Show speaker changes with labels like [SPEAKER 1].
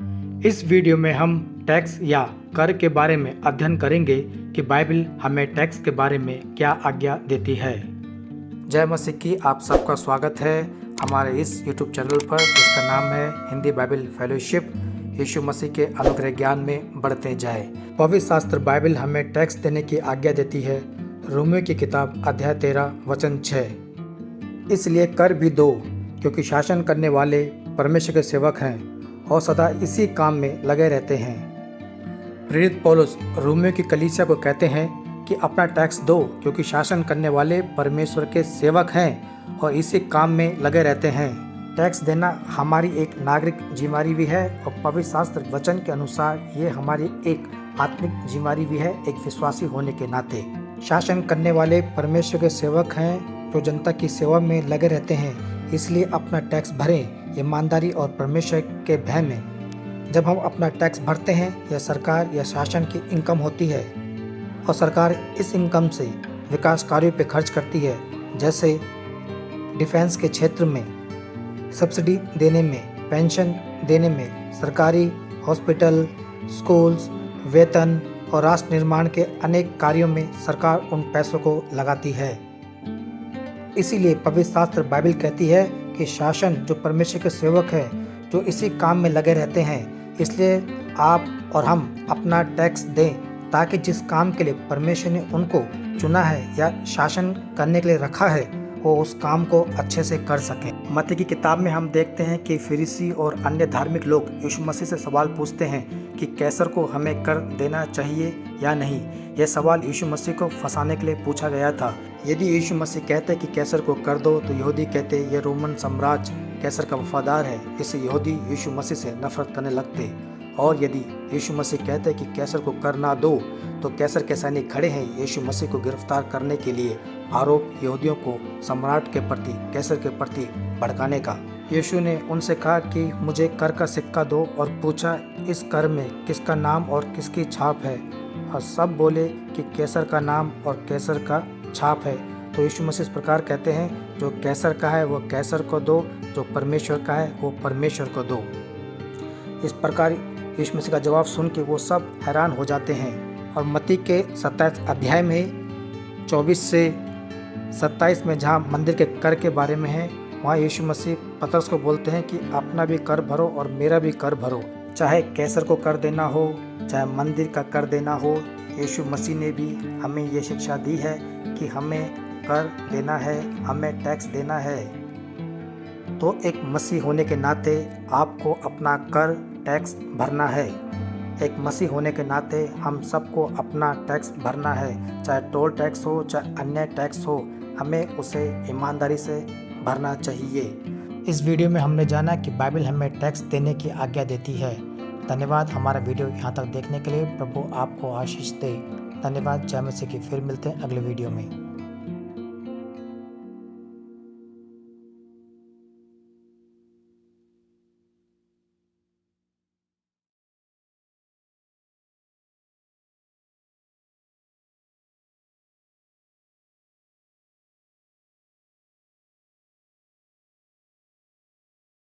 [SPEAKER 1] इस वीडियो में हम टैक्स या कर के बारे में अध्ययन करेंगे कि बाइबल हमें टैक्स के बारे में क्या आज्ञा देती है। जय मसीह की आप सबका स्वागत है हमारे इस YouTube चैनल पर जिसका नाम है हिंदी बाइबल फेलोशिप। यीशु मसीह के अनुग्रह ज्ञान में बढ़ते जाए। पवित्र शास्त्र बाइबल हमें टैक्स देने की आज्ञा देती है। रोमियो की किताब अध्याय 13 वचन 6। इसलिए कर भी दो, क्योंकि शासन करने वाले परमेश्वर के सेवक हैं और सदा इसी काम में लगे रहते हैं। प्रेरित पौलुस रोमियो की कलीसिया को कहते हैं कि अपना टैक्स दो, क्योंकि शासन करने वाले परमेश्वर के सेवक हैं और इसी काम में लगे रहते हैं। टैक्स देना हमारी एक नागरिक जिम्मेदारी भी है और पवित्र शास्त्र वचन के अनुसार ये हमारी एक आत्मिक जिम्मेदारी भी है, एक विश्वासी होने के नाते। शासन करने वाले परमेश्वर के सेवक हैं जो जनता की सेवा में लगे रहते हैं, इसलिए अपना टैक्स भरें ईमानदारी और परमेश्वर के भय में। जब हम अपना टैक्स भरते हैं, यह सरकार या शासन की इनकम होती है और सरकार इस इनकम से विकास कार्यों पर खर्च करती है, जैसे डिफेंस के क्षेत्र में सब्सिडी देने में, पेंशन देने में, सरकारी हॉस्पिटल, स्कूल्स, वेतन और राष्ट्र निर्माण के अनेक कार्यों में सरकार उन पैसों को लगाती है। इसीलिए पवित्र शास्त्र बाइबल कहती है कि शासन जो परमेश्वर के सेवक है जो इसी काम में लगे रहते हैं, इसलिए आप और हम अपना टैक्स दें ताकि जिस काम के लिए परमेश्वर ने उनको चुना है या शासन करने के लिए रखा है वो उस काम को अच्छे से कर सकें। मत्ती की किताब में हम देखते हैं कि फरीसी और अन्य धार्मिक लोग यीशु मसीह से सवाल पूछते हैं कि कैसर को हमें कर देना चाहिए या नहीं। यह सवाल यीशु मसीह को फंसाने के लिए पूछा गया था। यदि यीशु मसीह कहते कि कैसर को कर दो तो यहूदी कहते ये रोमन साम्राज्य कैसर का वफादार है, इससे यहूदी यीशु मसीह से नफरत करने लगते। और यदि यीशु मसीह कहते कि कैसर को कर ना दो तो कैसर के सैनिक खड़े हैं यीशु मसीह को गिरफ्तार करने के लिए, आरोप यहूदियों को सम्राट के प्रति, कैसर के प्रति भड़काने का। यीशु ने उनसे कहा कि मुझे कर का सिक्का दो और पूछा इस कर में किसका नाम और किसकी छाप है, और सब बोले कि कैसर का नाम और कैसर का छाप है। तो यीशु मसीह इस प्रकार कहते हैं जो कैसर का है वो कैसर को दो, जो परमेश्वर का है वो परमेश्वर को दो। इस प्रकार यीशु मसीह का जवाब सुन के वो सब हैरान हो जाते हैं। और मत्ती के 27 अध्याय में 24 से 27 में जहाँ मंदिर के कर के बारे में है, वहाँ यीशु मसीह पतरस को बोलते हैं कि अपना भी कर भरो और मेरा भी कर भरो। चाहे कैसर को कर देना हो, चाहे मंदिर का कर देना हो, यीशु मसीह ने भी हमें ये शिक्षा दी है कि हमें कर देना है, हमें टैक्स देना है। तो एक मसीह होने के नाते आपको अपना कर टैक्स भरना है। एक मसीह होने के नाते हम सबको अपना टैक्स भरना है, चाहे टोल टैक्स हो चाहे अन्य टैक्स हो, हमें उसे ईमानदारी से भरना चाहिए। इस वीडियो में हमने जाना कि बाइबल हमें टैक्स देने की आज्ञा देती है। धन्यवाद हमारा वीडियो यहाँ तक देखने के लिए। प्रभु आपको आशीष दे। धन्यवाद। जय मसीह की। फिर मिलते हैं अगले वीडियो में।